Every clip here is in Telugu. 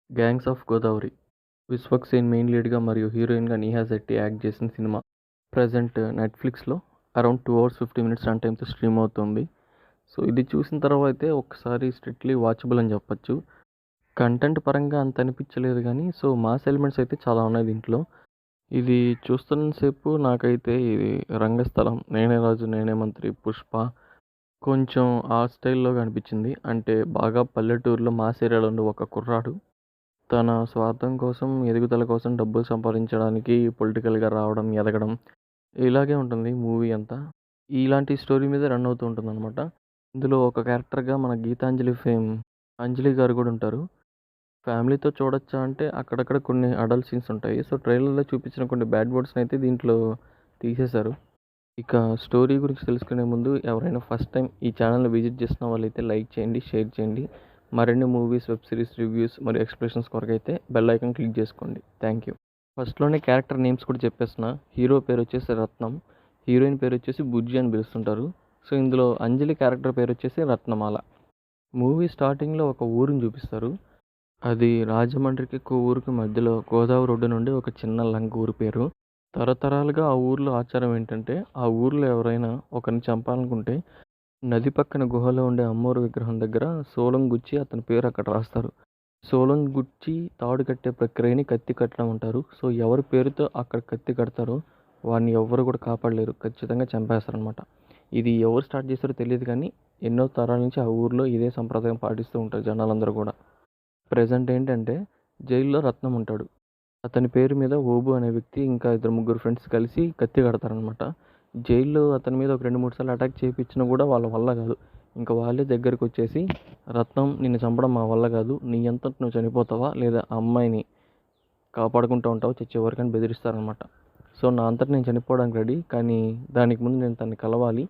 'Gangs of Godavari'. Vishwak Sen main లీడ్‌గా మరియు హీరోయిన్‌గా నేహా శెట్టి యాక్ట్ చేసిన సినిమా. ప్రెజెంట్ నెట్‌ఫ్లిక్స్‌లో అరౌండ్ 2 అవర్స్ 50 మినిట్స్ రన్ టైమ్‌తో స్ట్రీమ్ అవుతుంది. సో, ఇది చూసిన తర్వాత అయితే ఒక్కసారి స్ట్రిక్ట్‌లీ వాచబుల్ అని చెప్పొచ్చు. కంటెంట్ పరంగా అంత అనిపించలేదు గానీ, సో, మాస్ ఎలిమెంట్స్ అయితే చాలా ఉన్నాయి దీంట్లో. ఇది చూస్తున్నంత సేపు నాకైతే ఇది 'రంగస్థలం', 'నేనే రాజు నేనే మంత్రి', 'పుష్ప' కొంచెం ఆ స్టైల్‌లోగా అనిపించింది. అంటే బాగా పల్లెటూరులో మాస్ ఏరియాలో ఉండే ఒక కుర్రాడు తన స్వార్థం కోసం, ఎదుగుదల కోసం డబ్బులు సంపాదించడానికి పొలిటికల్‌గా రావడం, ఎదగడం ఇలాగే ఉంటుంది మూవీ అంతా. ఇలాంటి స్టోరీ మీదే రన్ అవుతూ ఉంటుందనమాట. ఇందులో ఒక క్యారెక్టర్‌గా మన 'గీతాంజలి' ఫేమ్ అంజలి గారు కూడా ఉంటారు. ఫ్యామిలీతో చూడొచ్చా అంటే అక్కడక్కడ కొన్ని అడల్ట్ సీన్స్ ఉంటాయి. సో, ట్రైలర్‌లో చూపించిన కొన్ని బ్యాడ్ వర్డ్స్‌నైతే దీంట్లో తీసేశారు. ఇక స్టోరీ గురించి తెలుసుకునే ముందు ఎవరైనా ఫస్ట్ టైం ఈ ఛానల్‌ని విజిట్ చేసిన వాళ్ళైతే లైక్ చేయండి, షేర్ చేయండి. మరిన్ని మూవీస్, వెబ్ సిరీస్ రివ్యూస్ మరియు ఎక్స్‌ప్రెషన్స్ కొరకైతే బెల్ ఐకాన్ క్లిక్ చేసుకోండి. Thank you. ఫస్ట్‌లోనే క్యారెక్టర్ నేమ్స్ కూడా చెప్పేస్తున్నా. హీరో పేరొచ్చేసి రత్నం. హీరోయిన్ పేరొచ్చేసి బుజ్జి అని పిలుస్తుంటారు. సో, ఇందులో అంజలి క్యారెక్టర్ పేరొచ్చేసి రత్నమాల. మూవీ స్టార్టింగ్‌లో ఒక ఊరిని చూపిస్తారు. అది రాజమండ్రికి, కొవ్వూరుకి మధ్యలో గోదావరి ఒడ్డు నుండి ఒక చిన్న లంక ఊరి పేరు. తరతరాలుగా ఆ ఊర్లో ఆచారం ఏంటంటే, ఆ ఊర్లో ఎవరైనా ఒకరిని చంపాలనుకుంటే, నది పక్కన గుహలో ఉండే అమ్మోరు విగ్రహం దగ్గర శూలం గుచ్చి అతని పేరు అక్కడ రాస్తారు. శూలం గుచ్చి తాడు కట్టే ప్రక్రియని కత్తి కట్టడం అంటారు. సో, ఎవరి పేరుతో అక్కడ కత్తి కడతారో వాడిని ఎవ్వరు కూడా కాపాడలేరు. ఖచ్చితంగా చంపేస్తారనమాట. ఇది ఎవరు స్టార్ట్ చేశారో తెలీదు కానీ, ఎన్నో తరాల నుంచి ఆ ఊర్లో ఇదే సంప్రదాయం పాటిస్తూ ఉంటారు జనాలందరూ కూడా. ప్రెజెంట్ ఏంటంటే జైల్లో రత్నం ఉంటాడు. అతని పేరు మీద ఓబు అనే వ్యక్తి ఇంకా ఇద్దరు ముగ్గురు ఫ్రెండ్స్ కలిసి కత్తి కడతారనమాట. జైల్లో అతని మీద ఒక 2, 3 సార్లు అటాక్ చేపించినా కూడా వాళ్ళ వల్ల కాదు. ఇంకా వాళ్ళే దగ్గరకొచ్చేసి, "రత్నం నిన్ను చంపడం మా వల్ల కాదు. నీ అంతట నువ్వు చనిపోతావా? లేదా ఆ అమ్మాయిని కాపాడుకుంటూ ఉంటావా చచ్చే వరకు" అని బెదిరిస్తారనమాట. సో, నా అంతట నేను చనిపోవడానికి రెడీ. కానీ దానికి ముందు నేను తనని కలవాలి.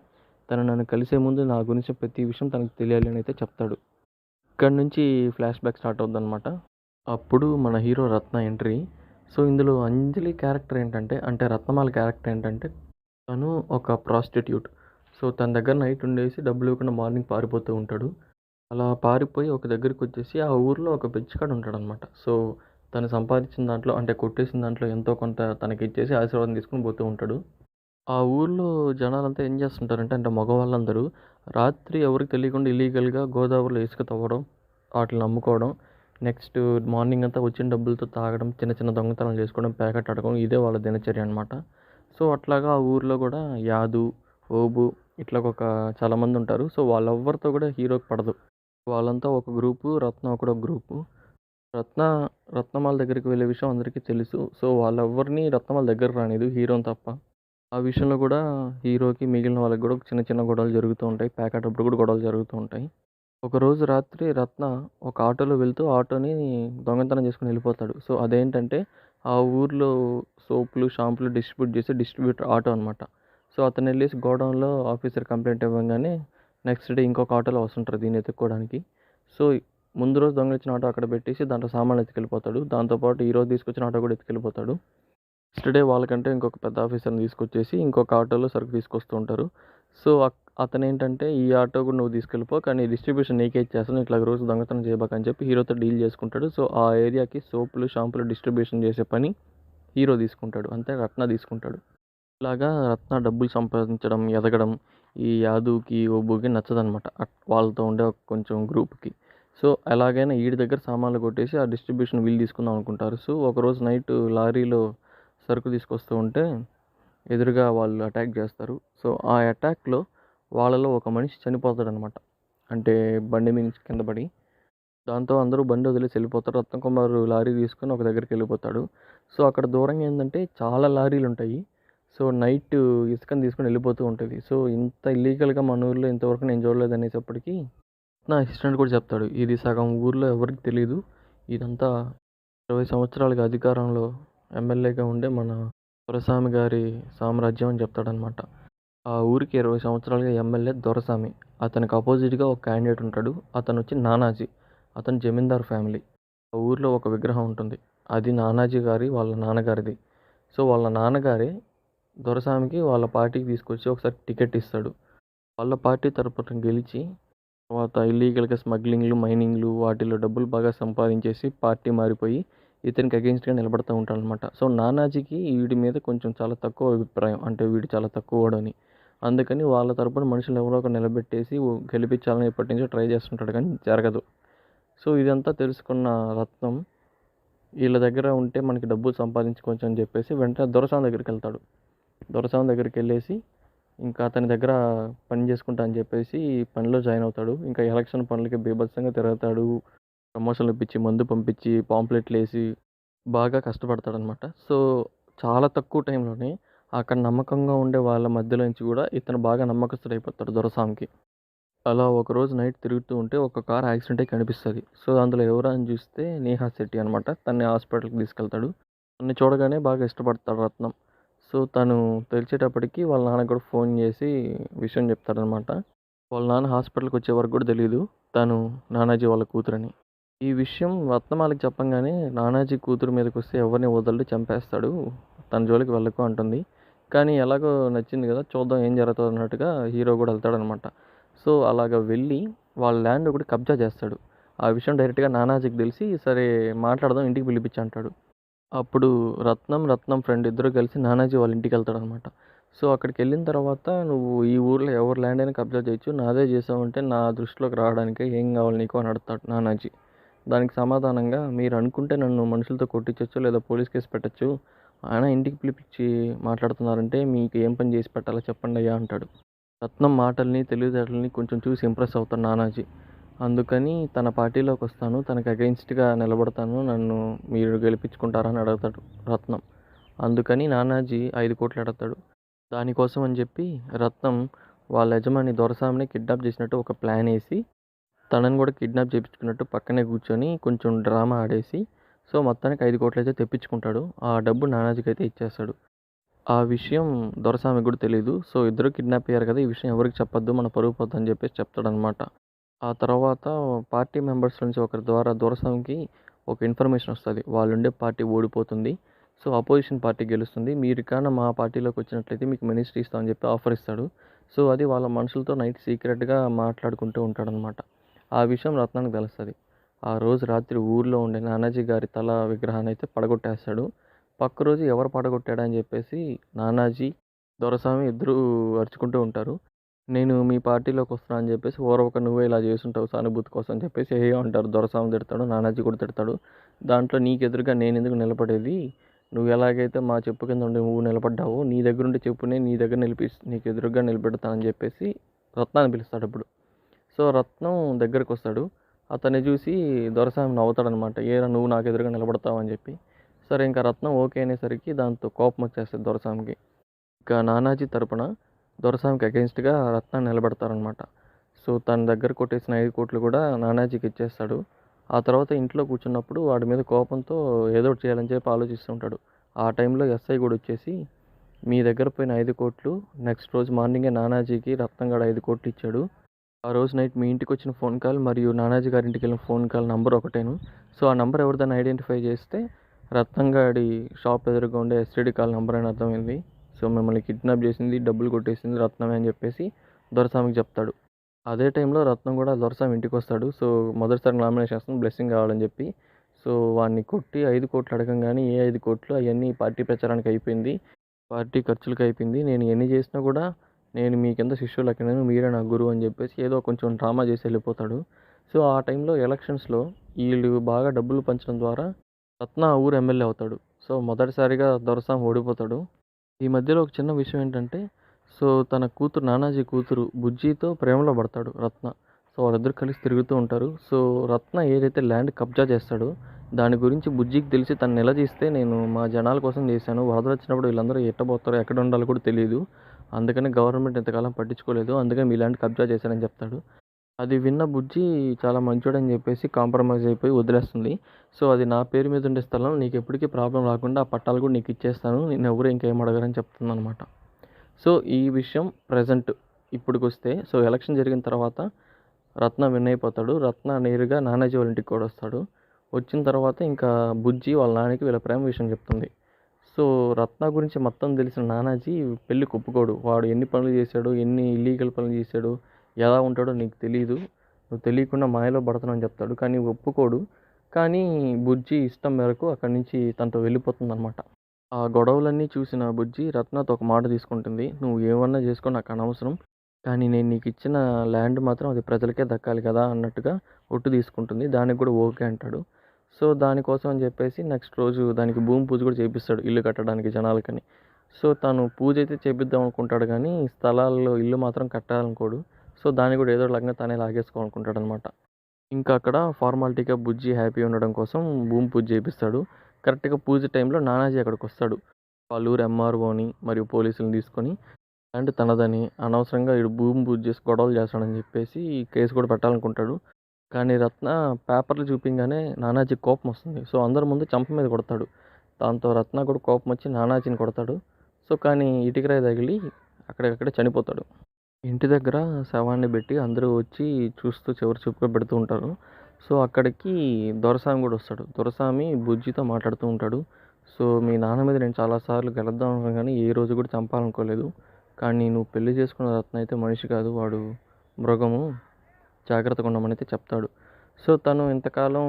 తను నన్ను కలిసే ముందు నా గురించి ప్రతి విషయం తనకు తెలియాలి అని అయితే చెప్తాడు. ఇక్కడి నుంచి ఫ్లాష్ బ్యాక్ స్టార్ట్ అవుద్దనమాట. అప్పుడు మన హీరో రత్న ఎంట్రీ. సో, ఇందులో అంజలి క్యారెక్టర్ ఏంటంటే, అంటే రత్నమాల క్యారెక్టర్ ఏంటంటే, తను ఒక ప్రాస్టిట్యూట్. సో, తన దగ్గర నైట్ ఉండేసి డబ్బులు ఇవ్వకుండా మార్నింగ్ పారిపోతూ ఉంటాడు. అలా పారిపోయి ఒక దగ్గరికొచ్చేసి ఆ ఊర్లో ఒక బిచ్చగాడు ఉంటాడనమాట. సో, తను సంపాదించిన దాంట్లో అంటే కొట్టేసిన దాంట్లో ఎంతో కొంత తనకిచ్చేసి ఆశీర్వాదం తీసుకొని పోతూ ఉంటాడు. ఆ ఊర్లో జనాలంతా ఏం చేస్తుంటారంటే, అంటే మగవాళ్ళందరూ రాత్రి ఎవరికీ తెలియకుండా ఇల్లీగల్‌గా గోదావరిలో ఇసుక తవ్వడం, ఆటిల్ని అమ్ముకోవడం, నెక్స్ట్ మార్నింగ్ అంతా వచ్చిన డబ్బులతో తాగడం, చిన్న చిన్న దొంగతనాలు చేసుకోవడం, ప్యాకెట్ అడగడం ఇదే వాళ్ళ దినచర్య అనమాట. సో, అట్లాగా ఆ ఊర్లో కూడా యాదు, ఓబు ఇట్లాగొక చాలామంది ఉంటారు. సో, వాళ్ళెవ్వరితో కూడా హీరోకి పడదు. వాళ్ళంతా ఒక గ్రూపు, రత్న కూడా ఒక గ్రూపు. రత్న రత్నమాల దగ్గరికి వెళ్ళే విషయం అందరికీ తెలుసు. సో, వాళ్ళెవ్వరిని రత్నమాల దగ్గరికి రానీయదు హీరోని తప్ప. ఆ విషయంలో కూడా హీరోకి, మిగిలిన వాళ్ళకి కూడా చిన్న చిన్న గొడవలు జరుగుతూ ఉంటాయి. ప్యాకెటప్పుడు కూడా గొడవలు జరుగుతూ ఉంటాయి. ఒకరోజు రాత్రి రత్న ఒక ఆటోలో వెళ్తూ ఆటోని దొంగతనం చేసుకొని వెళ్ళిపోతాడు. సో, అదేంటంటే ఆ ఊర్లో సోపులు, షాంపూలు డిస్ట్రిబ్యూట్ చేసే డిస్ట్రిబ్యూటర్ ఆటో అనమాట. సో, అతనెళ్ళేసి గోడౌన్‌లో ఆఫీసర్ కంప్లెయింట్ ఇవ్వంగానే నెక్స్ట్ డే ఇంకొక ఆటోలో వస్తుంటారు దీన్ని ఎతుక్కోవడానికి. సో, ముందు రోజు దొంగిలించిన ఆటో అక్కడ పెట్టేసి దాంట్లో సామాన్లు ఎత్తుకెళ్ళిపోతాడు. దాంతో పాటు ఈరోజు తీసుకొచ్చిన ఆటో కూడా ఎత్తుకెళ్ళిపోతాడు. నెక్స్ట్ డే వాళ్ళకంటే ఇంకొక పెద్ద ఆఫీసర్‌ని తీసుకొచ్చేసి ఇంకొక ఆటోలో సరుకు తీసుకొస్తూ ఉంటారు. సో, అతనేంటంటే ఈ ఆటో కూడా నువ్వు తీసుకెళ్ళిపో కానీ డిస్ట్రిబ్యూషన్ నీకే ఇచ్చేస్తాను. ఇట్లా రోజు దొంగతనం చేయబాకు అని చెప్పి హీరోతో డీల్ చేసుకుంటాడు. సో, ఆ ఏరియాకి సోపులు, షాంపూలు డిస్ట్రిబ్యూషన్ చేసే పని హీరో తీసుకుంటాడు. అంటే రత్న తీసుకుంటాడు. ఇలాగా రత్న డబ్బులు సంపాదించడం, ఎదగడం ఈ యాదుకి, ఒబ్బుకి నచ్చదనమాట. వాళ్ళతో ఉండే ఒక కొంచెం గ్రూప్‌కి. సో, ఎలాగైనా ఈడి దగ్గర సామాన్లు కొట్టేసి ఆ డిస్ట్రిబ్యూషన్ వీళ్ళు తీసుకుందాం అనుకుంటారు. సో, ఒకరోజు నైట్ లారీలో సరుకు తీసుకొస్తూ ఉంటే ఎదురుగా వాళ్ళు అటాక్ చేస్తారు. సో, ఆ అటాక్‌లో వాళ్ళలో ఒక మనిషి చనిపోతాడనమాట. అంటే బండి మీద నుంచి కింద పడి. దాంతో అందరూ బండి వదిలేసి వెళ్ళిపోతారు. రత్నకుమార్ లారీ తీసుకొని ఒక దగ్గరికెళ్ళిపోతాడు. సో, అక్కడ దూరంగా ఏందంటే చాలా లారీలుంటాయి. సో, నైట్ ఇసుకని తీసుకొని వెళ్ళిపోతూ ఉంటది. సో, ఇంత ఇల్లీగల్‌గా మన ఊర్లో ఇంతవరకు నేను చూడలేదనేసప్పటికి నా అసిస్టెంట్ కూడా చెప్తాడు. ఇది సగం ఊర్లో ఎవరికీ తెలీదు. ఇదంతా 20 సంవత్సరాలుగా అధికారంలో ఎమ్మెల్యేగా ఉండే మన దొరస్వామి గారి సామ్రాజ్యం అని చెప్తాడనమాట. ఆ ఊరికి 20 సంవత్సరాలుగా ఎమ్మెల్యే దొరస్వామి. అతనికి అపోజిట్‌గా ఒక క్యాండిడేట్ ఉంటాడు. అతనొచ్చి నానాజీ. అతను జమీందార్ ఫ్యామిలీ. ఆ ఊర్లో ఒక విగ్రహం ఉంటుంది. అది నానాజీ గారి వాళ్ళ నాన్నగారిది. సో, వాళ్ళ నాన్నగారే దొరస్వామికి వాళ్ళ పార్టీకి తీసుకొచ్చి ఒకసారి టికెట్ ఇస్తాడు. వాళ్ళ పార్టీ తరపున గెలిచి తర్వాత ఇల్లీగల్‌గా స్మగ్లింగ్‌లు, మైనింగ్‌లు వాటిలో డబ్బులు బాగా సంపాదించేసి పార్టీ మారిపోయి ఇతనికి అగెయిన్స్ట్‌గా నిలబడతా ఉంటాడనమాట. సో, నానాజీకి వీడి మీద కొంచెం చాలా తక్కువ అభిప్రాయం. అంటే వీడు చాలా తక్కువోడని. అందుకని వాళ్ళ తరపున మనుషులు ఎవరో ఒకరు నిలబెట్టేసి గెలిపించాలని ఎప్పటినుంచో ట్రై చేస్తుంటాడు కానీ జరగదు. సో, ఇదంతా తెలుసుకున్న రత్నం వీళ్ళ దగ్గర ఉంటే మనకి డబ్బులు సంపాదించుకోవచ్చు అని చెప్పేసి వెంటనే దొరసాని దగ్గరికెళ్తాడు. దొరసాని దగ్గరికెళ్ళేసి ఇంకా అతని దగ్గర పని చేసుకుంటా అని చెప్పేసి పనిలో జాయిన్ అవుతాడు. ఇంకా ఎలక్షన్ పనులకి బీభత్సంగా తిరుగుతాడు. ప్రమోషన్లు ఇప్పించి, మందు పంపించి, పాంప్లెట్‌లేసి బాగా కష్టపడతాడనమాట. సో, చాలా తక్కువ టైంలోనే అక్కడ నమ్మకంగా ఉండే వాళ్ళ మధ్యలో నుంచి కూడా ఇతను బాగా నమ్మకస్తుడైపోతాడు దొరసామికి. అలా ఒకరోజు నైట్ తిరుగుతూ ఉంటే ఒక కార్ యాక్సిడెంట్ అయ్యి కనిపిస్తది. సో, అందులో ఎవరా అని చూస్తే నేహా శెట్టి అనమాట. తనని హాస్పిటల్‌కి తీసుకెళ్తాడు. తనని చూడగానే బాగా ఇష్టపడతాడు రత్నం. సో, తను తెలిసేటప్పటికి వాళ్ళ నాన్నకి కూడా ఫోన్ చేసి విషయం చెప్తాడనమాట. వాళ్ళ నాన్న హాస్పిటల్‌కి వచ్చే వరకు కూడా తెలీదు తను నానాజీ వాళ్ళ కూతురని. ఈ విషయం రత్నమాలకి చెప్పంగానే నానాజీ కూతురు మీదకొస్తే ఎవరిని వదలడు, చంపేస్తాడు. తన జోలికి వెళ్ళకు అంటుంది. కానీ ఎలాగో నచ్చింది కదా! చూద్దాం ఏం జరుగుతదో అన్నట్టుగా హీరో కూడా వెళ్తాడనమాట. సో, అలాగ వెళ్ళి వాళ్ళ ల్యాండ్ ఒకటి కబ్జా చేస్తాడు. ఆ విషయం డైరెక్ట్‌గా నానాజీకి తెలిసి సరే మాట్లాడదాం ఇంటికి పిలిపించు అంటాడు. అప్పుడు రత్నం ఫ్రెండ్ ఇద్దరు కలిసి నానాజీ వాళ్ళ ఇంటికెళ్తాడనమాట. సో, అక్కడికెళ్ళిన తర్వాత "నువ్వు ఈ ఊర్లో ఎవరి ల్యాండ్ అయినా కబ్జా చేయొచ్చు. నాదే చేసావంటే నా దృష్టిలోకి రావడానికే ఏం కావాలి నీకు" అని అడుగుతాడు నానాజీ. దానికి సమాధానంగా "మీరనుకుంటే నన్ను మనుషులతో కొట్టించొచ్చు లేదా పోలీస్ కేస్ పెట్టొచ్చు. అయినా ఇంటికి పిలిపిచ్చి మాట్లాడుతున్నారంటే మీకు ఏం పని చేసి పెట్టాలో చెప్పండయ్యా" అంటాడు. రత్నం మాటల్ని, తెలివితేటలని కొంచెం చూసి ఇంప్రెస్ అవుతాడు నానాజీ. అందుకని తన పార్టీలోకొస్తాను. తనకి అగెయిన్స్ట్‌గా నిలబడతాను. నన్ను మీరు గెలిపించుకుంటారా అని అడుగుతాడు రత్నం. అందుకని నానాజీ 5,00,00,000 అడుగుతాడు. దానికోసం అని చెప్పి రత్నం వాళ్ళ యజమాని దొరసామిని కిడ్నాప్ చేసినట్టు ఒక ప్లానేసి, తనని కూడా కిడ్నాప్ చేపించుకున్నట్టు పక్కనే కూర్చొని కొంచెం డ్రామా ఆడేసి, సో, మొత్తానికి 5,00,00,000 అయితే తెప్పించుకుంటాడు. ఆ డబ్బు నానాజీకైతే ఇచ్చేస్తాడు. ఆ విషయం దొరసామికి కూడా తెలీదు. సో, ఇద్దరు కిడ్నాప్ అయ్యారు కదా! ఈ విషయం ఎవరికీ చెప్పొద్దు. మన పరువు పోద్దని చెప్పేసి చెప్తాడనమాట. ఆ తర్వాత పార్టీ మెంబర్స్ నుంచి ఒకరి ద్వారా దొరసామికి ఒక ఇన్ఫర్మేషన్ వస్తది. వాళ్ళుండే పార్టీ ఓడిపోతుంది. సో, అపోజిషన్ పార్టీ గెలుస్తుంది. మీరు గాన మా పార్టీలోకి వచ్చినట్లయితే మీకు మినిస్ట్రీ ఇస్తామని చెప్పి ఆఫర్ ఇస్తాడు. సో, అది వాళ్ళ మనుషులతో నైట్ సీక్రెట్‌గా మాట్లాడుకుంటూ ఉంటాడనమాట. ఆ విషయం రత్నానికి తెలుస్తది. ఆ రోజు రాత్రి ఊర్లో ఉండే నానాజీ గారి తల విగ్రహాన్నయితే పడగొట్టేస్తాడు. పక్క రోజు ఎవరు పడగొట్టాడని చెప్పేసి నానాజీ, దొరసామి ఇద్దరూ అరుచుకుంటూ ఉంటారు. నేను మీ పార్టీలోకి వస్తున్నా అని చెప్పేసి ఓరవక నువ్వే ఇలా చేసుంటావు సానుభూతి కోసం అని చెప్పేసి ఏయో అంటారు. దొరస్వామి తిడతాడు. నానాజీ కూడా తిడతాడు. దాంట్లో నీకెదురుగా నేనెందుకు నిలబడేది? నువ్వు ఎలాగైతే మా చెప్పు కింద ఉండి నువ్వు నిలబడ్డావో నీ దగ్గరుండి చెప్పుని నీ దగ్గర నీకు ఎదురుగ్గా నిలబెడతానని చెప్పేసి రత్నాన్ని పిలుస్తాడు అప్పుడు. సో, రత్నం దగ్గరకొస్తాడు. అతన్ని చూసి దొరస్వామి నవ్వుతాడనమాట. ఏరా నువ్వు నాకు ఎదురుగా నిలబడతావా అని చెప్పి. సరే ఇంకా రత్నం ఓకే అనేసరికి దాంతో కోపం వచ్చేస్తది దొరస్వామికి. ఇక నానాజీ తరపున దొరస్వామికి అగెయిన్స్ట్‌గా రత్నాన్ని నిలబెడతారనమాట. సో, తన దగ్గర కొట్టేసిన 5,00,00,000 కూడా నానాజీకి ఇచ్చేస్తాడు. ఆ తర్వాత ఇంట్లో కూర్చున్నప్పుడు వాడి మీద కోపంతో ఏదో ఒకటి చేయాలని చెప్పి ఆలోచిస్తూ ఉంటాడు. ఆ టైంలో ఎస్ఐ కూడా వచ్చేసి, "మీ దగ్గర పోయిన 5,00,00,000 నెక్స్ట్ రోజు మార్నింగే నానాజీకి రత్నం గాడు 5,00,00,000 ఇచ్చాడు. ఆ రోజు నైట్ మీ ఇంటికొచ్చిన ఫోన్ కాల్ మరియు నానాజీ గారి ఇంటికెళ్ళిన ఫోన్ కాల్ నంబర్ ఒకటేను. సో, ఆ నంబర్ ఎవరిదని ఐడెంటిఫై చేస్తే రత్నం గాడి షాప్ ఎదురుగా ఉండే ఎస్టీడీ కాల్ నంబర్ అని అర్థమైంది. సో, మిమ్మల్ని కిడ్నాప్ చేసింది, డబ్బులు కొట్టేసింది రత్నమే అని చెప్పేసి దొరస్వామికి చెప్తాడు. అదే టైంలో రత్నం కూడా దొరస్వామి ఇంటికొస్తాడు. సో, మొదటిసారి నామినేషన్ ఏస్తుంది బ్లెస్సింగ్ కావాలని చెప్పి. సో, వాడిని కొట్టి 5,00,00,000 అడగంగానే ఏ 5,00,00,000 అయన్నీ పార్టీ ప్రచారానికి అయిపోయింది. పార్టీ ఖర్చులకి అయిపోయింది. నేను ఎన్ని చేసినా కూడా నేను మీ కింద శిష్యుడు లెక్కనేను. మీరే నా గురువు అని చెప్పేసి ఏదో కొంచెం డ్రామా చేసి వెళ్ళిపోతాడు. సో, ఆ టైంలో ఎలక్షన్స్‌లో ఈళ్ళు బాగా డబ్బులు పంచడం ద్వారా రత్న ఆ ఊరు ఎమ్మెల్యే అవుతాడు. సో, మొదటిసారిగా దొరస్వామి ఓడిపోతాడు. ఈ మధ్యలో ఒక చిన్న విషయం ఏంటంటే, సో, తన కూతురు నానాజీ కూతురు బుజ్జితో ప్రేమలో పడతాడు రత్న. సో, వాళ్ళిద్దరూ కలిసి తిరుగుతూ ఉంటారు. సో, రత్న ఏదైతే ల్యాండ్ కబ్జా చేస్తాడో, దాని గురించి బుజ్జికి తెలిసి తను నిలదీస్తే, "నేను మా జనాల కోసం చేశాను. వరదలొచ్చినప్పుడు వీళ్ళందరూ ఎట్టబోతారో, ఎక్కడ ఉండాలో కూడా తెలీదు. అందుకని గవర్నమెంట్ ఇంతకాలం పట్టించుకోలేదు. అందుకని మీ ల్యాండ్ కబ్జా చేశానని" చెప్తాడు. అది విన్న బుజ్జి చాలా మంచోడని చెప్పేసి కాంప్రమైజ్ అయిపోయి వదిలేస్తుంది. సో, "అది నా పేరు మీద ఉండే స్థలం. నీకెప్పటికీ ప్రాబ్లమ్ రాకుండా ఆ పట్టాలు కూడా నీకిచ్చేస్తాను. నిన్నెవరు ఇంకేం అడగరని" చెప్తుందనమాట. సో, ఈ విషయం ప్రెజెంట్ ఇప్పుడుకొస్తే సో, ఎలక్షన్ జరిగిన తర్వాత రత్న విన్ అయిపోతాడు. రత్న నేరుగా నానాజీ వాళ్ళ ఇంటికి కూడా వస్తాడు. వచ్చిన తర్వాత ఇంకా బుజ్జి వాళ్ళ నాన్నకి వీళ్ళ ప్రేమ విషయం చెప్తుంది. సో, రత్న గురించి మొత్తం తెలిసిన నానాజీ పెళ్ళికి ఒప్పుకోడు. వాడు ఎన్ని పనులు చేశాడో, ఎన్ని ఇల్లీగల్ పనులు చేశాడో, ఎలా ఉంటాడో నీకు తెలీదు. నువ్వు తెలియకుండా మాయలో పడుతున్నావు అని చెప్తాడు. కానీ ఒప్పుకోడు. కానీ బుజ్జి ఇష్టం మేరకు అక్కడి నుంచి తనతో వెళ్ళిపోతుందనమాట. ఆ గొడవలన్నీ చూసిన బుజ్జి రత్నతో ఒక మాట తీసుకుంటుంది. "నువ్వు ఏమన్నా చేసుకో నాకు అనవసరం. కానీ నేను నీకిచ్చిన ల్యాండ్ మాత్రం అది ప్రజలకే దక్కాలి కదా" అన్నట్టుగా ఒట్టు తీసుకుంటుంది. దానికి కూడా ఓకే అంటాడు. సో, దానికోసం అని చెప్పేసి నెక్స్ట్ రోజు దానికి భూమి పూజ కూడా చేపిస్తాడు ఇల్లు కట్టడానికి జనాలకని. సో, తను పూజ అయితే చేపిద్దాం అనుకుంటాడు కానీ స్థలాల్లో ఇల్లు మాత్రం కట్టాలనుకోడు. సో, దాన్ని కూడా ఏదో రకంగా తనే లాగేసుకోవాలనుకుంటాడనమాట. ఇంకా అక్కడ ఫార్మాలిటీగా బుజ్జి హ్యాపీ ఉండడం కోసం భూమి పూజ చేపిస్తాడు. కరెక్ట్‌గా పూజ టైంలో నానాజీ అక్కడికొస్తాడు. వాళ్ళ ఊరు ఎంఆర్ఓని మరియు పోలీసులని తీసుకొని ల్యాండ్ తనదని అనవసరంగా ఈడు భూమి పూజ చేసి గొడవలు చేస్తాడని చెప్పేసి కేసు కూడా పెట్టాలనుకుంటాడు. కానీ రత్న పేపర్లు చూపించగానే నానాజీకి కోపం వస్తుంది. సో, అందరి ముందు చంప మీద కొడతాడు. దాంతో రత్న కూడా కోపం వచ్చి నానాజీని కొడతాడు. సో, కానీ ఇటుకరాయి తగిలి అక్కడికక్కడే చనిపోతాడు. ఇంటి దగ్గర శవాన్ని పెట్టి అందరూ వచ్చి చూస్తూ చివరి చూపుగా పెడుతూ ఉంటారు. సో, అక్కడికి దొరసామి కూడా వస్తాడు. దొరసామి బుజ్జితో మాట్లాడుతూ ఉంటాడు. సో, మీ నాన్న మీద నేను చాలా సార్లు గెలుద్దాం అనుకున్నాను కానీ ఏ రోజు కూడా చంపాలనుకోలేదు. కానీ నువ్వు పెళ్లి చేసుకున్న రత్న అయితే మనిషి కాదు, వాడు మృగము, జాగ్రత్తగా ఉండమని అయితే చెప్తాడు. సో, తను ఇంతకాలం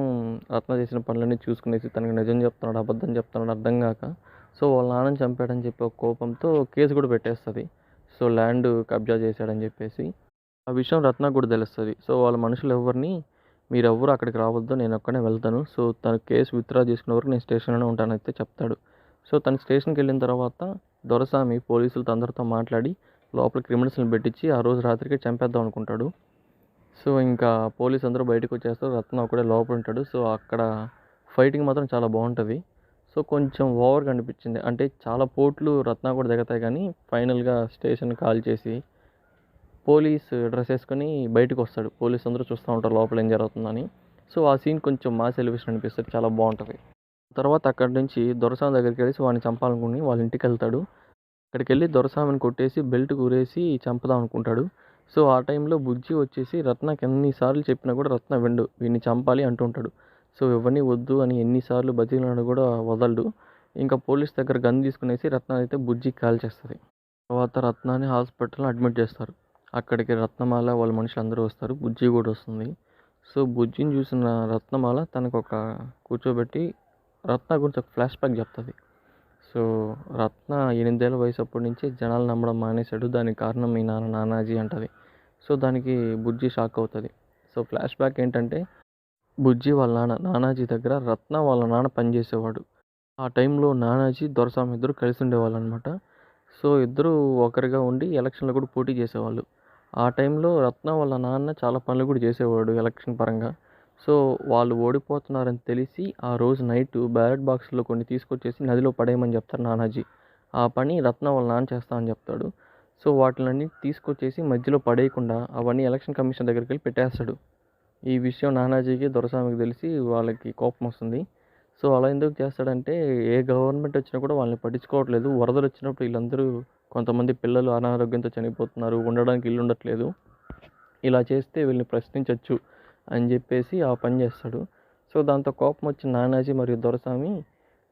రత్న చేసిన పనులన్నీ చూసుకునేసి తనకి నిజం చెప్తున్నాడు, అబద్ధం చెప్తున్నాడు అర్థం కాక, సో, వాళ్ళ నాన్నని చంపాడని చెప్పి ఒక కోపంతో కేసు కూడా పెట్టేస్తుంది. సో, ల్యాండ్ కబ్జా చేశాడని చెప్పేసి. ఆ విషయం రత్నకు కూడా తెలుస్తుంది. సో, వాళ్ళ మనుషులు ఎవరిని మీరెవ్వరు అక్కడికి రావద్దు, నేను ఒక్కనే వెళ్తాను. సో, తను కేసు విత్డ్రా చేసుకునే వరకు నేను స్టేషన్లోనే ఉంటానైతే చెప్తాడు. సో, తను స్టేషన్కి వెళ్ళిన తర్వాత దొరసామి పోలీసులతో అందరితో మాట్లాడి లోపల క్రిమినల్స్ని పెట్టించి ఆ రోజు రాత్రికి చంపేద్దాం అనుకుంటాడు. సో, ఇంకా పోలీసు అందరూ బయటకు వచ్చేస్తారు. రత్న ఒకడే లోపల ఉంటాడు. సో, అక్కడ ఫైటింగ్ మాత్రం చాలా బాగుంటుంది. సో, కొంచెం ఓవర్గా అనిపించింది. అంటే చాలా పోట్లు రత్న కూడా దిగతాయి కానీ ఫైనల్గా స్టేషన్ కాల్ చేసి పోలీస్ డ్రెస్ వేసుకొని బయటకు వస్తాడు. పోలీసు అందరూ చూస్తూ ఉంటారు లోపల ఏం జరుగుతుందని. సో, ఆ సీన్ కొంచెం మాస్ ఎలివేషన్ అనిపిస్తుంది. చాలా బాగుంటుంది. తర్వాత అక్కడి నుంచి దొరసాని దగ్గరికి వెళ్ళి వాడిని చంపాలనుకుని వాళ్ళ ఇంటికి వెళ్తాడు. అక్కడికెళ్ళి దొరసామిని కొట్టేసి బెల్ట్ ఊరేసి చంపుదాం అనుకుంటాడు. సో, ఆ టైంలో బుజ్జి వచ్చేసి రత్నకి ఎన్ని సార్లు చెప్పినా కూడా రత్న వినడు. వీడిని చంపాలి అంటుంటాడు. సో, ఎవరిని వద్దు అని ఎన్నిసార్లు బతికినాడు కూడా వదలడు. ఇంకా పోలీస్ దగ్గర గన్ తీసుకునేసి రత్న అయితే బుజ్జికి కాల్చేస్తుంది. తర్వాత రత్నాన్ని హాస్పిటల్లో అడ్మిట్ చేస్తారు. అక్కడికి రత్నమాల వాళ్ళ మనుషులందరూ వస్తారు. బుజ్జి కూడా వస్తుంది. సో, బుజ్జిని చూసిన రత్నమాల తనకొక కూర్చోబెట్టి రత్న గురించి ఒక ఫ్లాష్ బ్యాక్ చెప్తుంది. సో, రత్న 8 ఏళ్ల వయసు అప్పటి నుంచి జనాలు నమ్మడం మానేశాడు. దానికి కారణం మీ నాన్న నానాజీ అంటది. సో, దానికి బుజ్జి షాక్ అవుతుంది. సో, ఫ్లాష్ బ్యాక్ ఏంటంటే బుజ్జి వాళ్ళ నాన్న నానాజీ దగ్గర రత్న వాళ్ళ నాన్న పనిచేసేవాడు. ఆ టైంలో నానాజీ, దొరస్వామి ఇద్దరు కలిసి ఉండేవాళ్ళనమాట. సో, ఇద్దరు ఒకరిగా ఉండి ఎలక్షన్‌లో కూడా పోటీ చేసేవాళ్ళు. ఆ టైంలో రత్న వాళ్ళ నాన్న చాలా పనులు కూడా చేసేవాడు ఎలక్షన్ పరంగా. సో, వాళ్ళు ఓడిపోతున్నారని తెలిసి ఆ రోజు నైటు బ్యాలెట్ బాక్స్‌లో కొన్ని తీసుకొచ్చేసి నదిలో పడేయమని చెప్తారు నానాజీ. ఆ పని రత్న వాళ్ళ నాన్న చేస్తా అని చెప్తాడు. సో, వాటిలన్నీ తీసుకొచ్చేసి మధ్యలో పడేయకుండా అవన్నీ ఎలక్షన్ కమిషన్ దగ్గరికెళ్ళి పెట్టేస్తాడు. ఈ విషయం నానాజీకి, దొరస్వామికి తెలిసి వాళ్ళకి కోపమొస్తుంది. సో, అలా ఎందుకు చేస్తాడంటే ఏ గవర్నమెంట్ వచ్చినా కూడా వాళ్ళని పట్టించుకోవట్లేదు. వరదలొచ్చినప్పుడు వీళ్ళందరూ కొంతమంది పిల్లలు అనారోగ్యంతో చనిపోతున్నారు. ఉండడానికి ఇల్లు ఉండట్లేదు. ఇలా చేస్తే వీళ్ళని ప్రశ్నించొచ్చు అని చెప్పేసి ఆ పని చేస్తాడు. సో, దాంతో కోపం వచ్చిన నానాజీ మరియు దొరస్వామి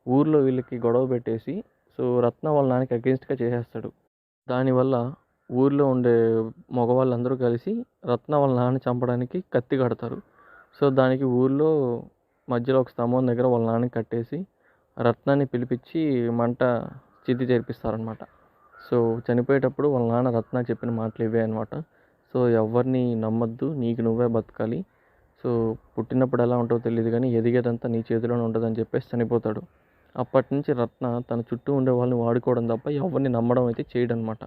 ఊర్లో వీళ్ళకి గొడవ పెట్టేసి సో, రత్న వాళ్ళ నాన్నకి అగెయిన్స్ట్‌గా చేసేస్తాడు. దానివల్ల ఊర్లో ఉండే మగవాళ్ళందరూ కలిసి రత్న వాళ్ళ నాన్నని చంపడానికి కత్తి కడతారు. సో, దానికి ఊర్లో మధ్యలో ఒక స్తంభం దగ్గర వాళ్ళ నాన్నని కట్టేసి రత్నాన్ని పిలిపించి మంట చితి చేర్పిస్తారనమాట. సో, చనిపోయేటప్పుడు వాళ్ళ నాన్న రత్నకి చెప్పిన మాటలు ఇవే అనమాట. సో, ఎవరిని నమ్మొద్దు, నీకు నువ్వే బతకాలి. సో, పుట్టినప్పుడు ఎలా ఉంటుందో తెలీదు కానీ ఎదిగేదంతా నీ చేతిలోనే ఉంటదని చెప్పేసి చనిపోతాడు. అప్పటినుంచి రత్న తన చుట్టూ ఉండే వాళ్ళని వాడుకోవడం తప్ప ఎవరిని నమ్మడం అయితే చేయడనమాట.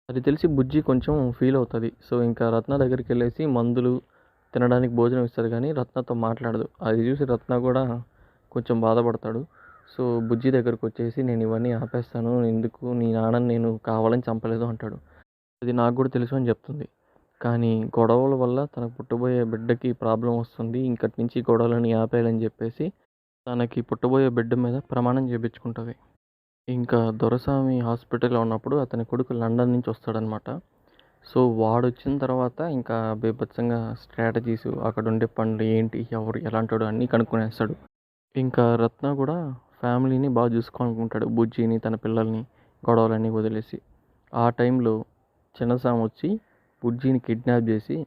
అది తెలిసి బుజ్జి కొంచెం ఫీల్ అవుతుంది. సో, ఇంకా రత్న దగ్గరికెళ్ళేసి మందులు, తినడానికి భోజనం ఇస్తది కానీ రత్నతో మాట్లాడదు. అది చూసి రత్న కూడా కొంచెం బాధపడతాడు. సో, బుజ్జి దగ్గరకొచ్చేసి నేను ఇవన్నీ ఆపేస్తాను. ఎందుకు నీ నాన్నని నేను కావాలని చంపలేదు అంటాడు. అది నాకు కూడా తెలుసు అని చెప్తుంది. కానీ గొడవల వల్ల తనకు పుట్టబోయే బిడ్డకి ప్రాబ్లమ్ వస్తుంది. ఇంకటి నుంచి గొడవలని ఆపేయాలని చెప్పేసి తనకి పుట్టబోయే బిడ్డ మీద ప్రమాణం చేపించుకుంటది. ఇంకా దొరస్వామి హాస్పిటల్‌లో ఉన్నప్పుడు అతని కొడుకు లండన్ నుంచి వస్తాడనమాట. సో, వాడొచ్చిన తర్వాత ఇంకా బీభత్సంగా స్ట్రాటజీస్, అక్కడుండే పనులు ఏంటి, ఎవరు ఎలాంటోడు అన్నీ కనుక్కొనేస్తాడు. ఇంకా రత్న కూడా ఫ్యామిలీని బాగా చూసుకోవాలనుకుంటాడు. బుజ్జిని, తన పిల్లల్ని, గొడవలన్నీ వదిలేసి. ఆ టైంలో చిన్నసామి వచ్చి బుజ్జిని కిడ్నాప్ చేసి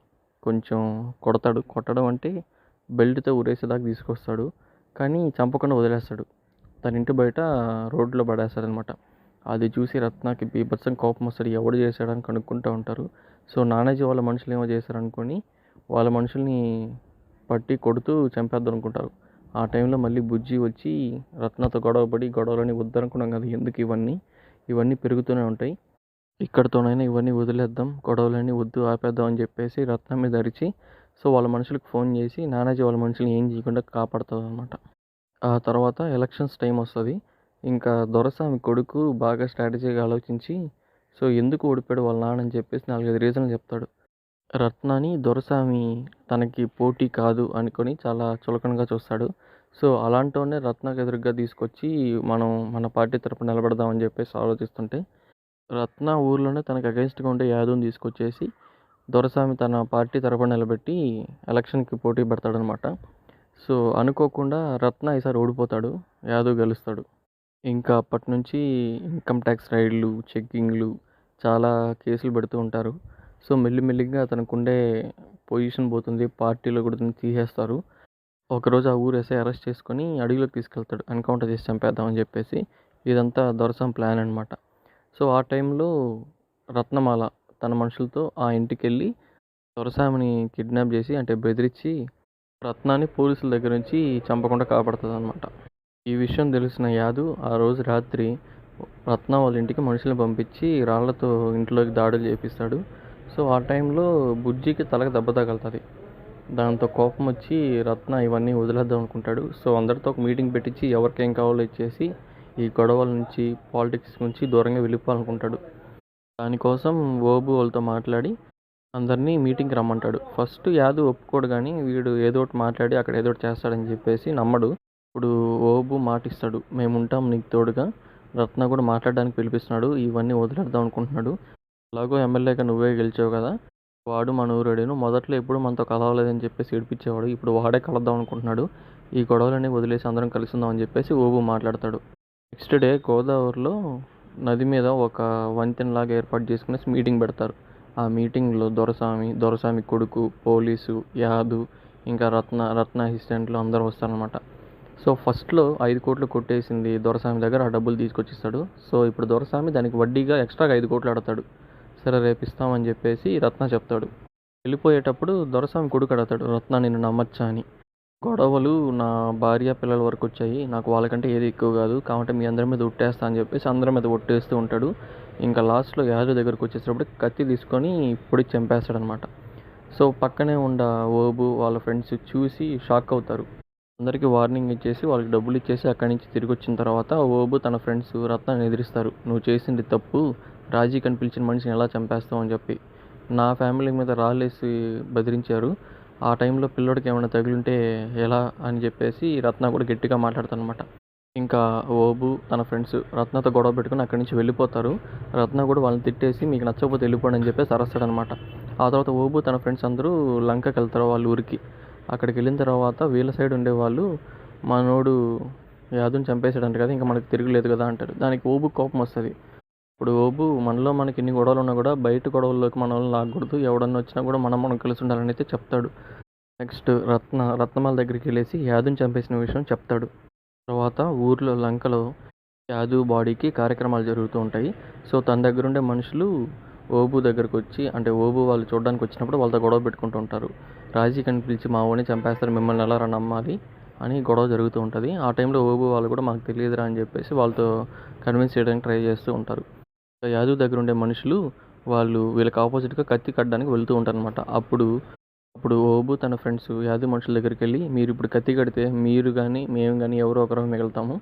కొంచెం కొడతాడు. కొట్టడం అంటే బెల్ట్‌తో ఉరేసేదాకా తీసుకొస్తాడు. కానీ చంపకుండా వదిలేస్తాడు. తన ఇంటి బయట రోడ్లో పడేస్తాడనమాట. అది చూసి రత్నకి బీభత్సంగా కోపం వస్తది. ఎవడు చేశాడని కనుక్కుంటూ ఉంటారు. సో నానాజీ వాళ్ళ మనుషులు ఏమో చేశారనుకోని వాళ్ళ మనుషుల్ని పట్టి కొడుతూ చంపేద్దాం అనుకుంటారు. ఆ టైంలో మళ్ళీ బుజ్జి వచ్చి రత్నతో గొడవపడి గొడవలని వద్దనుకున్నాం కదా ఎందుకు ఇవన్నీ పెరుగుతూనే ఉంటాయి. ఇక్కడితోనైనా ఇవన్నీ వదిలేద్దాం, గొడవలన్నీ వద్దు ఆపేద్దాం అని చెప్పేసి రత్నం మీద అరిచి సో వాళ్ళ మనుషులకు ఫోన్ చేసి నానాజీ వాళ్ళ మనుషుల్ని ఏం చేయకుండా కాపాడుతుందన్నమాట. ఆ తర్వాత ఎలక్షన్స్ టైం వస్తుంది. ఇంకా దొరస్వామి కొడుకు బాగా స్ట్రాటజీగా ఆలోచించి సో ఎందుకు ఓడిపోయాడు వాళ్ళ నాన్న అని చెప్పేసి 4-5 రీజన్లు చెప్తాడు. రత్నాని దొరస్వామి తనకి పోటీ కాదు అనుకొని చాలా చులకనగా చూస్తాడు. సో అలాంటోనే రత్నకు ఎదురుగ్గా తీసుకొచ్చి మనం మన పార్టీ తరపున నిలబడదామని చెప్పేసి ఆలోచిస్తుంటే రత్న ఊర్లోనే తనకు అగెన్స్ట్గా ఉండే యాదవ్ని తీసుకొచ్చేసి దొరస్వామి తన పార్టీ తరపున నిలబెట్టి ఎలక్షన్కి పోటీ పడతాడనమాట. సో అనుకోకుండా రత్న ఈసారి ఓడిపోతాడు, యాదవ్ గెలుస్తాడు. ఇంకా అప్పటి నుంచి ఇన్కమ్ ట్యాక్స్ రైడ్లు, చెక్కింగ్లు చాలా కేసులు పెడుతూ ఉంటారు. సో మెల్లిమెల్లిగా తనకుండే పొజిషన్ పోతుంది, పార్టీలో కూడా తీసేస్తారు. ఒకరోజు ఆ ఊరు ఎస్ఐ అరెస్ట్ చేసుకొని అడవిలోకి తీసుకెళ్తాడు ఎన్కౌంటర్ చేసి చంపేద్దామని చెప్పేసి. ఇదంతా దొరస్వామి ప్లాన్ అనమాట. సో ఆ టైంలో రత్నమాల తన మనుషులతో ఆ ఇంటికెళ్ళి దొరస్వామిని కిడ్నాప్ చేసి అంటే బెదిరించి రత్నాన్ని పోలీసుల దగ్గర నుంచి చంపకుండా కాపాడుతుందన్నమాట. ఈ విషయం తెలిసిన యాదవ్ ఆ రోజు రాత్రి రత్న వాళ్ళ ఇంటికి మనుషుల్ని పంపించి రాళ్లతో ఇంట్లోకి దాడులు చేపిస్తాడు. సో ఆ టైంలో బుజ్జికి తలకు దెబ్బ తగులుతుంది. దాంతో కోపం వచ్చి రత్న ఇవన్నీ వదిలేద్దాం అనుకుంటాడు. సో అందరితో ఒక మీటింగ్ పెట్టించి ఎవరికేం కావాలో ఇచ్చేసి ఈ గొడవల నుంచి పాలిటిక్స్ నుంచి దూరంగా వెళ్ళిపోవాలనుకుంటాడు. దానికోసం ఓబు వాళ్ళతో మాట్లాడి అందరినీ మీటింగ్కి రమ్మంటాడు. ఫస్ట్ యాదవ్ ఒప్పుకోడు, కానీ వీడు ఏదో ఒకటి మాట్లాడి అక్కడ ఏదో ఒకటి చేస్తాడని చెప్పేసి నమ్మడు. ఇప్పుడు ఓబు మాటిస్తాడు, మేము ఉంటాం నీకు తోడుగా. రత్న కూడా మాట్లాడడానికి పిలిపిస్తున్నాడు, ఇవన్నీ వదిలేద్దాం అనుకుంటున్నాడు. అలాగో ఎమ్మెల్యేగా నువ్వే గెలిచావు కదా, వాడు మన ఊరేడేను, మొదట్లో ఎప్పుడు మనతో కలవలేదని చెప్పేసి ఏడిపించేవాడు, ఇప్పుడు వాడే కలద్దాం అనుకుంటున్నాడు, ఈ గొడవలన్నీ వదిలేసి అందరం కలిసి ఉందాం అని చెప్పేసి ఓబు మాట్లాడతాడు. నెక్స్ట్ డే గోదావరిలో నది మీద ఒక వంతెనలాగా ఏర్పాటు చేసుకునేసి మీటింగ్ పెడతారు. ఆ మీటింగ్లో దొరస్వామి కొడుకు, పోలీసు, యాదవ్, ఇంకా రత్న అసిస్టెంట్లు అందరూ వస్తారనమాట. సో ఫస్ట్లో 5 కోట్లు కొట్టేసింది దొరస్వామి దగ్గర ఆ డబ్బులు తీసుకొచ్చిస్తాడు. సో ఇప్పుడు దొరస్వామి దానికి వడ్డీగా ఎక్స్ట్రాగా 5 కోట్లు అడతాడు. సరే రేపు ఇస్తామని చెప్పేసి రత్న చెప్తాడు. వెళ్ళిపోయేటప్పుడు దొరస్వామి కొడుకు అడతాడు, రత్న నిన్ను నమ్మచ్చా అని. గొడవలు నా భార్య పిల్లల వరకు వచ్చాయి, నాకు వాళ్ళకంటే ఏది ఎక్కువ కాదు, కాబట్టి మీ అందరి మీద ఒట్టేస్తా అని చెప్పేసి అందరి మీద ఒట్టేస్తూ ఉంటాడు. ఇంకా లాస్ట్లో యాదవ్ దగ్గరకు వచ్చేటప్పుడు కత్తి తీసుకొని ఇప్పుడు చంపేస్తాడనమాట. సో పక్కనే ఉన్న ఓబు వాళ్ళ ఫ్రెండ్స్ చూసి షాక్ అవుతారు. అందరికీ వార్నింగ్ ఇచ్చేసి వాళ్ళకి డబ్బులు ఇచ్చేసి అక్కడి నుంచి తిరిగి వచ్చిన తర్వాత ఓబు తన ఫ్రెండ్స్ రత్నాన్ని ఎదిరిస్తారు. నువ్వు చేసింది తప్పు, రాజీ కనిపించిన మనిషిని ఎలా చంపేస్తావు అని చెప్పి. నా ఫ్యామిలీ మీద రాళ్ళేసి బెదిరించారు, ఆ టైంలో పిల్లోడికి ఏమైనా తగిలింటే ఎలా అని చెప్పేసి రత్న కూడా గట్టిగా మాట్లాడతానమాట. ఇంకా ఓబు తన ఫ్రెండ్స్ రత్నతో గొడవ పెట్టుకుని అక్కడి నుంచి వెళ్ళిపోతారు. రత్న కూడా వాళ్ళని తిట్టేసి మీకు నచ్చకపోతే వెళ్ళిపోండి అని చెప్పేసి అరుస్తాడనమాట. ఆ తర్వాత ఓబు తన ఫ్రెండ్స్ అందరూ లంకకి వెళ్తారు వాళ్ళ ఊరికి. అక్కడికి వెళ్ళిన తర్వాత వీళ్ళ సైడ్ ఉండేవాళ్ళు మనోడు యాదవ్ని చంపేసాడంట కదా, ఇంకా మనకు తిరగలేదు కదా అంటారు. దానికి ఓబు కోపం వస్తుంది. ఇప్పుడు ఓబు మనలో మనకి ఎన్ని గొడవలు ఉన్నా కూడా బయట గొడవల్లోకి మన వాళ్ళని లాగకూడదు, ఎవడన్నా వచ్చినా కూడా మనం కలిసి ఉండాలని అయితే చెప్తాడు. నెక్స్ట్ రత్నమాల దగ్గరికి వెళ్ళేసి యాదవ్ని చంపేసిన విషయం చెప్తాడు. తర్వాత ఊర్లో లంకలో యాదవ్ బాడీకి కార్యక్రమాలు జరుగుతూ ఉంటాయి. సో తన దగ్గర ఉండే మనుషులు ఓబు దగ్గరకు వచ్చి అంటే ఓబు వాళ్ళు చూడడానికి వచ్చినప్పుడు వాళ్ళతో గొడవ పెట్టుకుంటూ ఉంటారు. రాజీ కనిపించి మా వాడిని చంపేస్తారు, మిమ్మల్ని ఎలా నమ్మాలి అని గొడవ జరుగుతూ ఉంటుంది. ఆ టైంలో ఓబు వాళ్ళు కూడా మాకు తెలియదురా అని చెప్పేసి వాళ్ళతో కన్విన్స్ చేయడానికి ట్రై చేస్తూ ఉంటారు. యాదవ్ దగ్గర ఉండే మనుషులు వాళ్ళు వీళ్ళకి ఆపోజిట్గా కత్తి కట్టడానికి వెళ్తూ ఉంటారు అనమాట. అప్పుడు ఓబు తన ఫ్రెండ్స్ యాదవ్ మనుషుల దగ్గరికి వెళ్ళి మీరు ఇప్పుడు కత్తి కడితే మీరు కానీ మేము కానీ ఎవరో ఒకరు మిగులుతాము,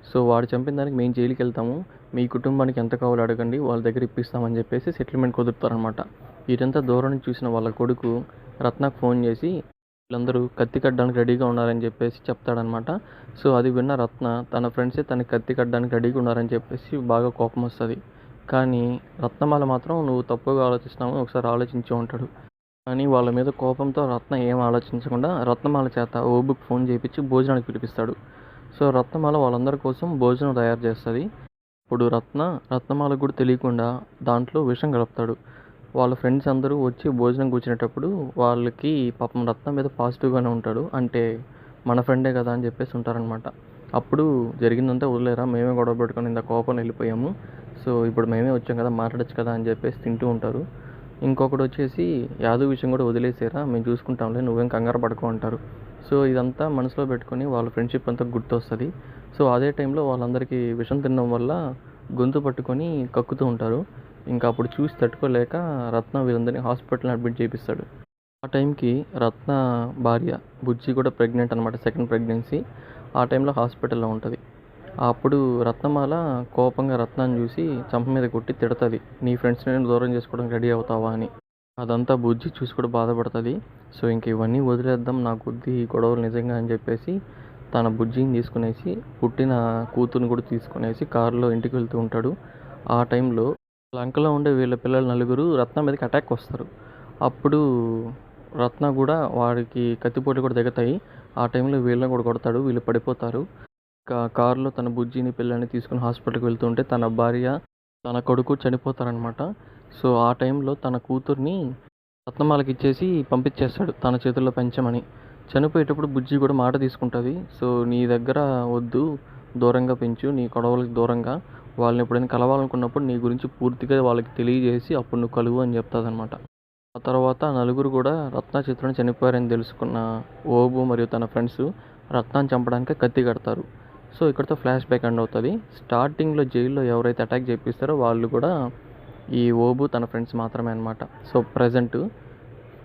సో వాడు చంపిన దానికి మేము జైలుకి వెళ్తాము, మీ కుటుంబానికి ఎంత కావాలో అడగండి వాళ్ళ దగ్గర ఇప్పిస్తామని చెప్పేసి సెటిల్మెంట్ కుదురుతారనమాట. వీరంతా దూరం నుంచి చూసిన వాళ్ళ కొడుకు రత్నకు ఫోన్ చేసి వీళ్ళందరూ కత్తి కట్టడానికి రెడీగా ఉన్నారని చెప్పేసి చెప్తాడనమాట. సో అది విన్న రత్న తన ఫ్రెండ్సే తనకి కత్తి కట్టడానికి రెడీగా ఉన్నారని చెప్పేసి బాగా కోపం వస్తుంది. కానీ రత్నమాల మాత్రం నువ్వు తప్పుగా ఆలోచిస్తున్నావు, ఒకసారి ఆలోచించి ఉంటాడు. కానీ వాళ్ళ మీద కోపంతో రత్న ఏం ఆలోచించకుండా రత్నమాల చేత ఓబుకి ఫోన్ చేయించి భోజనానికి పిలిపిస్తాడు. సో రత్నమాల వాళ్ళందరి కోసం భోజనం తయారు చేస్తుంది. ఇప్పుడు రత్నమాలకు కూడా తెలియకుండా దాంట్లో విషం కలుపుతాడు. వాళ్ళ ఫ్రెండ్స్ అందరూ వచ్చి భోజనం కూర్చునేటప్పుడు వాళ్ళకి పాపం రత్నం మీద పాజిటివ్గానే ఉంటాడు. అంటే మన ఫ్రెండే కదా అని చెప్పేసి ఉంటారనమాట. అప్పుడు జరిగిందంతా వదిలేరా, మేమే గొడవ పెట్టుకొని ఇంత కోపం వెళ్ళిపోయాము, సో ఇప్పుడు మేమే వచ్చాం కదా మాట్లాడచ్చు కదా అని చెప్పేసి తింటూ ఉంటారు. ఇంకొకడు వచ్చేసి యాదవ్ విషయం కూడా వదిలేసారా, మేము చూసుకుంటాంలే, నువ్వేం కంగారు పడుకో అంటారు. సో ఇదంతా మనసులో పెట్టుకొని వాళ్ళ ఫ్రెండ్షిప్ అంతా గుర్తొస్తుంది. సో అదే టైంలో వాళ్ళందరికీ విషం తినడం వల్ల గొంతు పట్టుకొని కక్కుతూ ఉంటారు. ఇంకా అప్పుడు చూసి తట్టుకోలేక రత్న వీళ్ళందరినీ హాస్పిటల్‌లో అడ్మిట్ చేపిస్తాడు. ఆ టైంకి రత్న భార్య బుజ్జి కూడా ప్రెగ్నెంట్ అనమాట. Second pregnancy. ఆ టైంలో హాస్పిటల్‌లో ఉంటది. అప్పుడు రత్నమాల కోపంగా రత్నాన్ని చూసి చంప మీద కొట్టి తిడతది. నీ ఫ్రెండ్స్‌ని నేను దూరం చేసుకోవడానికి రెడీ అవుతావా అని. అదంతా బుజ్జి చూసి కూడా బాధపడతది. సో ఇంక ఇవన్నీ వదిలేద్దాం, నాకొద్దు ఈ గొడవలు నిజంగా అని చెప్పేసి తన బుజ్జిని తీసుకునేసి పుట్టిన కూతురుని కూడా తీసుకునేసి కారులో ఇంటికి వెళ్తూ ఉంటాడు. ఆ టైంలో లంకలో ఉండే వీళ్ళ పిల్లలు నలుగురు రత్న మీదకి అటాక్ వస్తారు. అప్పుడు రత్న కూడా వాడికి కత్తిపోట్లు కూడా దిగుతాయి. ఆ టైంలో వీళ్ళని కూడా కొడతాడు. వీళ్ళు పడిపోతారు. కారులో తన బుజ్జిని పిల్లల్ని తీసుకుని హాస్పిటల్కి వెళ్తుంటే తన భార్య తన కొడుకు చనిపోతారనమాట. సో ఆ టైంలో తన కూతుర్ని రత్నమాలకి ఇచ్చేసి పంపించేస్తాడు తన చేతుల్లో పెంచమని. చనిపోయేటప్పుడు బుజ్జి కూడా మాట తీసుకుంటుంది. సో నీ దగ్గర వద్దు, దూరంగా పెంచు, నీ గొడవలకి దూరంగా, వాళ్ళని ఎప్పుడైనా కలవాలనుకున్నప్పుడు నీ గురించి పూర్తిగా వాళ్ళకి తెలియజేసి అప్పుడు నువ్వు కలువు అని చెప్తాదనమాట. ఆ తర్వాత నలుగురు కూడా రత్న చిత్రం చనిపోయారని తెలుసుకున్న ఓబు మరియు తన ఫ్రెండ్స్ రత్నాన్ని చంపడానికి కత్తి కడతారు. సో ఇక్కడితో ఫ్లాష్ బ్యాక్ ఎండ్ అవుతుంది. స్టార్టింగ్లో జైల్లో ఎవరైతే అటాక్ చేపిస్తారో వాళ్ళు కూడా ఈ ఓబు తన ఫ్రెండ్స్ మాత్రమే అనమాట. సో ప్రజెంట్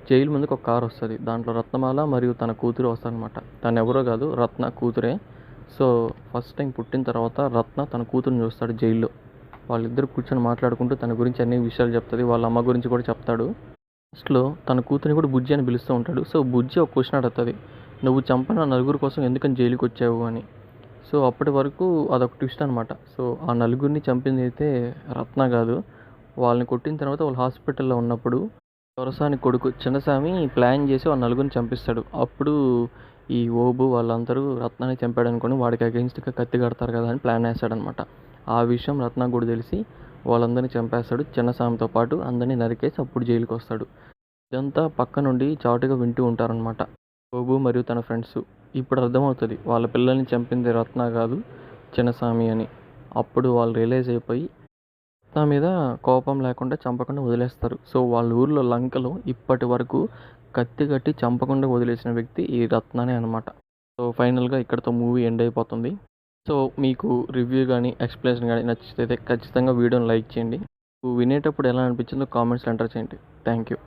జైలు ముందుకు ఒక కారు వస్తుంది. దాంట్లో రత్నమాల మరియు తన కూతురు వస్తారనమాట. తను ఎవరో కాదు, రత్న కూతురే. సో ఫస్ట్ టైం పుట్టిన తర్వాత రత్న తన కూతురుని చూస్తాడు జైల్లో. వాళ్ళిద్దరు కూర్చొని మాట్లాడుకుంటూ తన గురించి అన్ని విషయాలు చెప్తుంది. వాళ్ళ అమ్మ గురించి కూడా చెప్తాడు. లాస్ట్‌లో తన కూతురిని కూడా బుజ్జి అని పిలుస్తూ ఉంటాడు. సో బుజ్జి ఒక క్వశ్చన్ అడుగుతుంది, నువ్వు చంపిన నలుగురు కోసం ఎందుకని జైలుకి వచ్చావు అని. సో అప్పటి వరకు అదొక ట్విస్ట్ అనమాట. సో ఆ నలుగురిని చంపింది అయితే రత్న కాదు. వాళ్ళని కొట్టిన తర్వాత వాళ్ళు హాస్పిటల్లో ఉన్నప్పుడు దొరసాని కొడుకు చిన్నస్వామి ప్లాన్ చేసి వాళ్ళ నలుగురిని చంపిస్తాడు. అప్పుడు ఈ ఓబు వాళ్ళందరూ రత్నాన్ని చంపాడనుకొని వాడికి అగెన్స్ట్‌గా కత్తి కడతారు కదా అని ప్లాన్ వేస్తాడనమాట. ఆ విషయం రత్నకు కూడా తెలిసి వాళ్ళందరినీ చంపేస్తాడు. చిన్నస్వామితో పాటు అందరినీ నరికేసి అప్పుడు జైలుకి వస్తాడు. ఇదంతా పక్క నుండి చాటుగా వింటూ ఉంటారనమాట ఓబు మరియు తన ఫ్రెండ్స్. ఇప్పుడు అర్థమవుతుంది వాళ్ళ పిల్లల్ని చంపింది రత్న కాదు, చిన్నస్వామి అని. అప్పుడు వాళ్ళు రియలైజ్ అయిపోయి రత్న మీద కోపం లేకుండా చంపకుండా వదిలేస్తారు. సో వాళ్ళ ఊర్లో లంకలో ఇప్పటి వరకు కత్తి కట్టి చంపకుండా వదిలేసిన వ్యక్తి ఈ రత్ననే అనమాట. సో ఫైనల్గా ఇక్కడితో మూవీ ఎండ్ అయిపోతుంది. సో మీకు రివ్యూ కానీ ఎక్స్ప్లెనేషన్ కానీ నచ్చితే ఖచ్చితంగా వీడియోని లైక్ చేయండి. వినేటప్పుడు ఎలా అనిపించిందో కామెంట్స్లో ఎంటర్ చేయండి. Thank you.